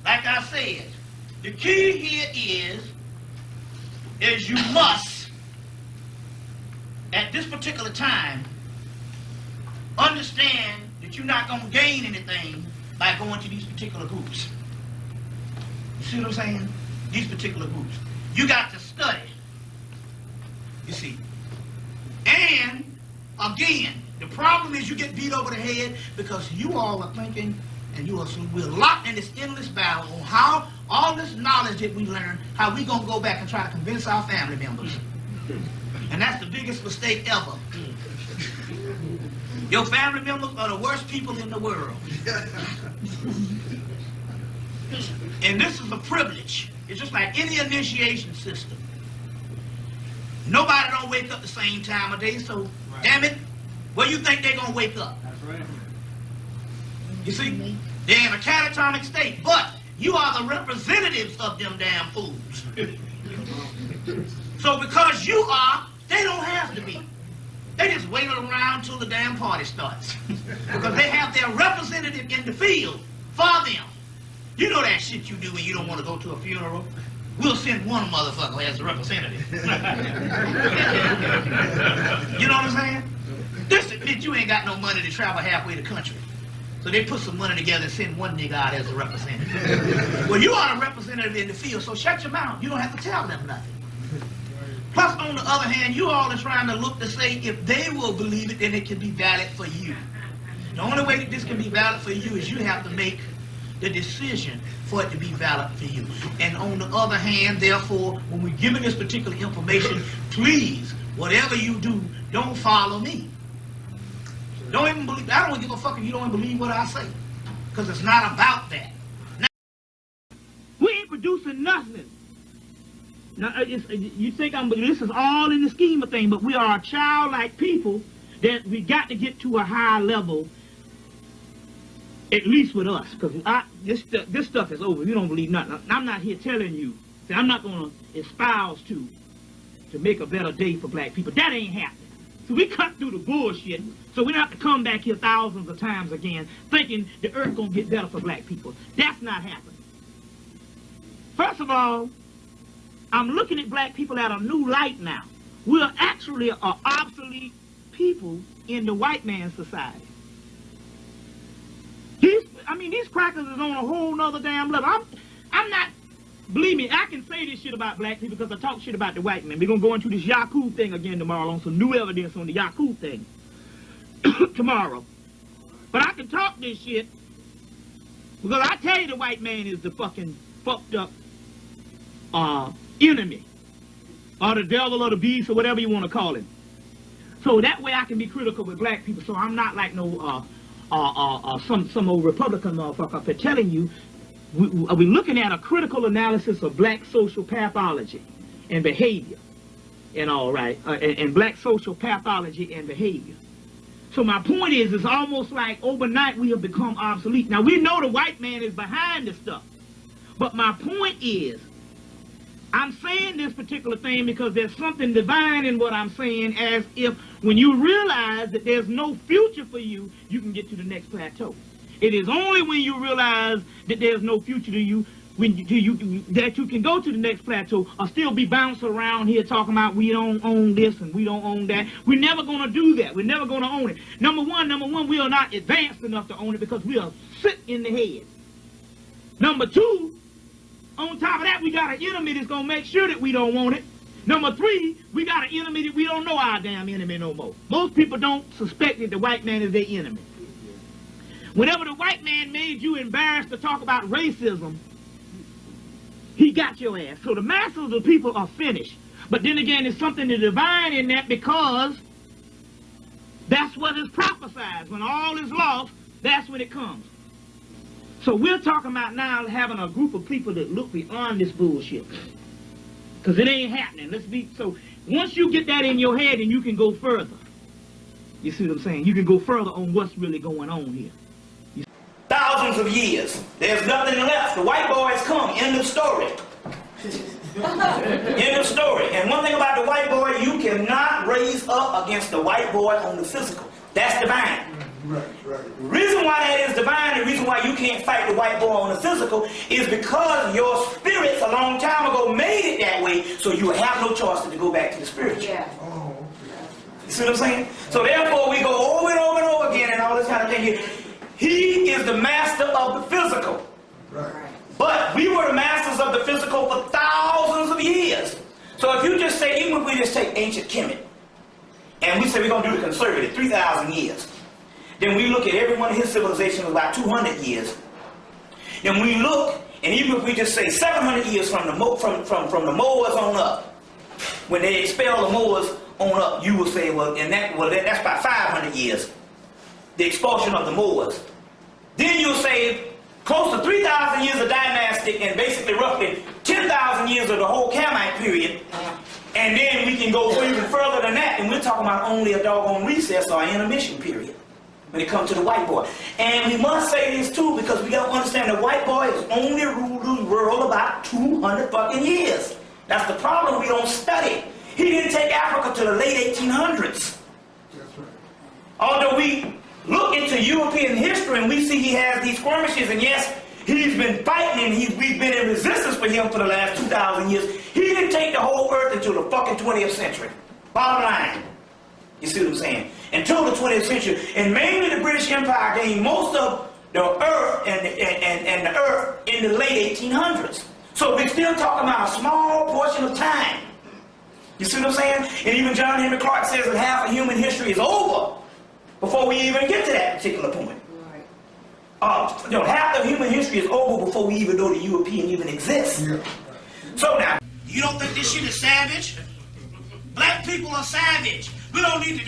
like I said, the key here is you must, at this particular time, understand that you're not going to gain anything by going to these particular groups. You see what I'm saying? These particular groups. You got to study. You see. And, again, the problem is you get beat over the head because you all are thinking, and we're locked in this endless battle on how all this knowledge that we learn, how we going to go back and try to convince our family members. And that's the biggest mistake ever. Your family members are the worst people in the world. And this is a privilege. It's just like any initiation system. Nobody don't wake up the same time of day, so right. Damn it, where you think they're going to wake up? That's right. You see? They're in a catatonic state, but you are the representatives of them damn fools. So because you are, they don't have to be. They just wait around till the damn party starts. Because they have their representative in the field for them. You know that shit you do when you don't want to go to a funeral? We'll send one motherfucker as a representative. You know what I'm saying? This admit you ain't got no money to travel halfway the country. So they put some money together and send one nigga out as a representative. Well, you are a representative in the field, so shut your mouth. You don't have to tell them nothing. Plus, on the other hand, you all are trying to look to say if they will believe it, then it can be valid for you. The only way that this can be valid for you is you have to make the decision for it to be valid for you. And on the other hand, therefore, when we're giving this particular information, please, whatever you do, don't follow me. Don't even believe, I don't give a fuck if you don't even believe what I say. Because it's not about that. Now, we ain't producing nothing. Now, you think this is all in the scheme of things, but we are a childlike people that we got to get to a high level, at least with us, because this stuff is over. You don't believe nothing. I'm not here telling you. See, I'm not going to espouse to make a better day for black people. That ain't happening. So we cut through the bullshit, so we don't have to come back here thousands of times again thinking the earth going to get better for black people. That's not happening. First of all, I'm looking at black people at a new light now. We're actually an obsolete people in the white man's society. These crackers is on a whole nother damn level. I'm not, believe me, I can say this shit about black people because I talk shit about the white man. We're going to go into this Yaku thing again tomorrow on some new evidence on the Yaku thing tomorrow. But I can talk this shit because I tell you the white man is the fucking fucked up enemy or the devil or the beast or whatever you want to call him. So that way I can be critical with black people, so I'm not like no some old Republican motherfucker for telling you we're looking at a critical analysis of black social pathology and behavior and all right, and black social pathology and behavior. So my point is, it's almost like overnight we have become obsolete. Now we know the white man is behind this stuff, but my point is, I'm saying this particular thing because there's something divine in what I'm saying, as if when you realize that there's no future for you, you can get to the next plateau. It is only when you realize that there's no future to you, that you can go to the next plateau or still be bouncing around here talking about we don't own this and we don't own that. We're never going to do that. We're never going to own it. Number one, we are not advanced enough to own it because we are sick in the head. Number two, on top of that, we got an enemy that's going to make sure that we don't want it. Number three, we got an enemy that we don't know our damn enemy no more. Most people don't suspect that the white man is their enemy. Whenever the white man made you embarrassed to talk about racism, he got your ass. So the masses of the people are finished. But then again, there's something divine in that because that's what is prophesied. When all is lost, that's when it comes. So we're talking about now having a group of people that look beyond this bullshit. Because it ain't happening. So once you get that in your head, then you can go further. You see what I'm saying? You can go further on what's really going on here. Thousands of years. There's nothing left. The white boys come. End of story. End of story. And one thing about the white boy, you cannot raise up against the white boy on the physical. That's divine. Right. The reason why that is divine, the reason why you can't fight the white boy on the physical is because your spirits a long time ago made it that way, so you have no choice but to go back to the spiritual. Oh, you see what I'm saying? So therefore we go over and over and over again and all this kind of thing here. He is the master of the physical. right. But we were the masters of the physical for thousands of years. So if you just say, even if we just take ancient Hemmitt, and we say we're going to do the conservative, 3,000 years, then we look at every one of his civilizations about 200 years. Then we look, and even if we just say 700 years from the Moors on up, when they expel the Moors on up, you will say, well, that's about 500 years, the expulsion of the Moors. Then you'll say close to 3,000 years of dynastic and basically roughly 10,000 years of the whole Camite period. And then we can go even further than that, and we're talking about only a doggone recess or an intermission period when it comes to the white boy. And we must say this too, because we got to understand the white boy has only ruled the world about 200 fucking years. That's the problem, we don't study. He didn't take Africa to the late 1800s. That's right. Although we look into European history and we see he has these skirmishes, and yes, he's been fighting and we've been in resistance for him for the last 2,000 years. He didn't take the whole earth until the fucking 20th century. Bottom line. You see what I'm saying? Until the 20th century. And mainly the British Empire gained most of the earth and the earth in the late 1800s. So we're still talking about a small portion of time. You see what I'm saying? And even John Henry Clark says that half of human history is over before we even get to that particular point. Half of human history is over before we even know the European even exists. Yeah. So now, you don't think this shit is savage? Black people are savage. We don't need to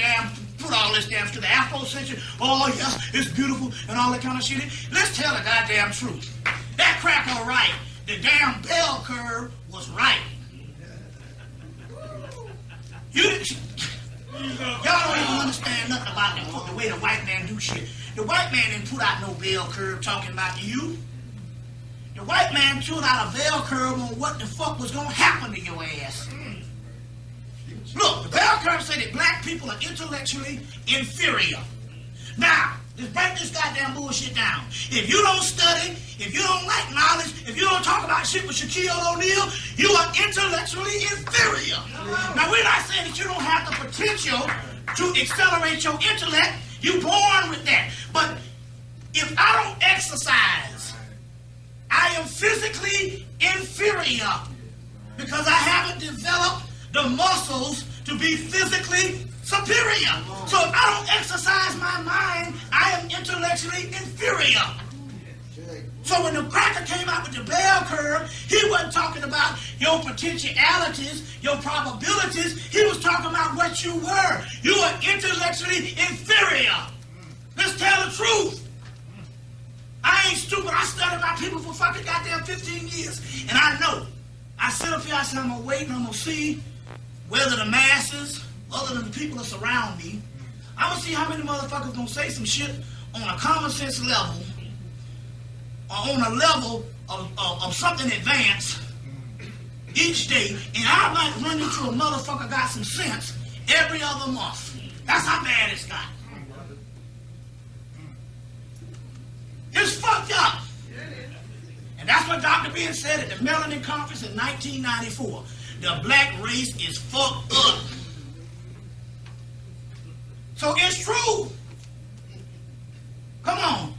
put all this damn to the Afrocentric. Oh yes, it's beautiful and all that kind of shit. Let's tell the goddamn truth. That cracker right. The damn bell curve was right. Y'all don't even understand nothing about the way the white man do shit. The white man didn't put out no bell curve talking about you. The white man put out a bell curve on what the fuck was gonna happen to your ass. Look, the bell curve said that black people are intellectually inferior. Now, let's break this goddamn bullshit down. If you don't study, if you don't like knowledge, if you don't talk about shit with Shaquille O'Neal, you are intellectually inferior. Now, we're not saying that you don't have the potential to accelerate your intellect. You're born with that. But if I don't exercise, I am physically inferior because I haven't developed the muscles to be physically superior. So if I don't exercise my mind, I am intellectually inferior. So when the cracker came out with the bell curve, he wasn't talking about your potentialities, your probabilities. He was talking about what you were. You are intellectually inferior. Let's tell the truth. I ain't stupid. I studied my people for fucking goddamn 15 years. And I know. I sit up here, I said, I'm going to wait and I'm going to see whether the masses, other than the people that surround me, I'm going to see how many motherfuckers going to say some shit on a common sense level, or on a level of something advanced each day, and I might run into a motherfucker got some sense every other month. That's how bad it's got. It's fucked up. And that's what Dr. Ben said at the Melanin Conference in 1994. The black race is fucked up. So it's true. Come on.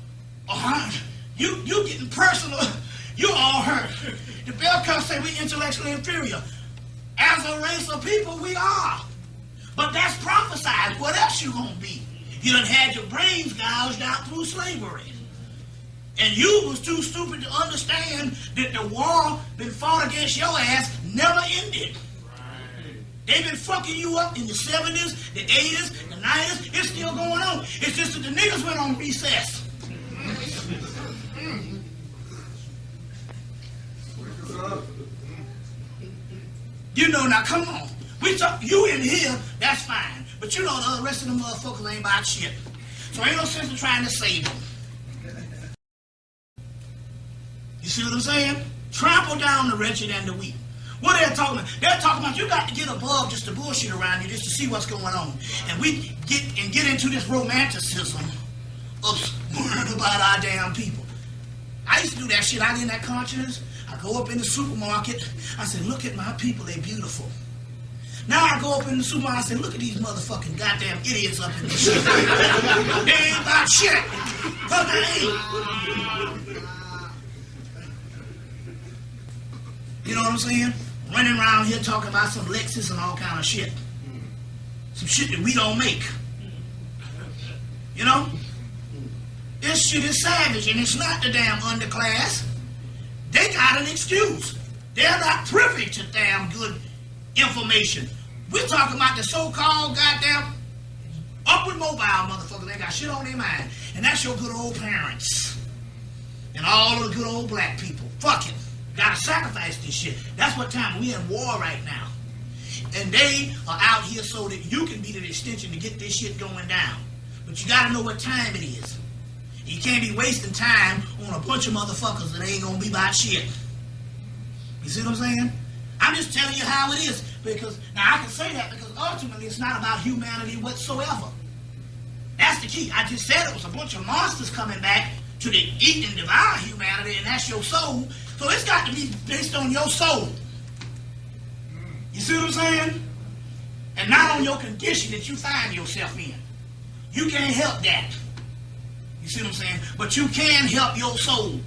You getting personal. You all hurt. The bell curve say we intellectually inferior. As a race of people, we are. But that's prophesied. What else you gonna be? You done had your brains gouged out through slavery. And you was too stupid to understand that the war been fought against your ass never ended. They've been fucking you up in the 70s, the 80s, the 90s. It's still going on. It's just that the niggas went on recess. You know, now come on. We talk, you in here, that's fine. But you know the rest of the motherfuckers ain't about shit. So ain't no sense in trying to save them. You see what I'm saying? Trample down the wretched and the weak. What are they talking about? They're talking about you got to get above just the bullshit around you just to see what's going on. And we get into this romanticism worrying about our damn people. I used to do that shit. I in that conscience. I go up in the supermarket. I said, look at my people. They beautiful. Now I go up in the supermarket. I say, look at these motherfucking goddamn idiots up in this shit. They ain't about shit. Cause they ain't. You know what I'm saying? Running around here talking about some Lexus and all kind of shit. Some shit that we don't make. You know? This shit is savage, and it's not the damn underclass. They got an excuse. They're not privy to damn good information. We're talking about the so-called goddamn upward mobile motherfuckers. They got shit on their mind. And that's your good old parents. And all of the good old black people. Fuck it. Gotta sacrifice this shit. That's what time. We in war right now. And they are out here so that you can be the extension to get this shit going down. But you gotta know what time it is. You can't be wasting time on a bunch of motherfuckers that ain't gonna be about shit. You see what I'm saying? I'm just telling you how it is. Because, now I can say that because ultimately it's not about humanity whatsoever. That's the key. I just said it was a bunch of monsters coming back to the eat and devour humanity, and that's your soul. So it's got to be based on your soul. You see what I'm saying? And not on your condition that you find yourself in. You can't help that. You see what I'm saying? But you can help your soul.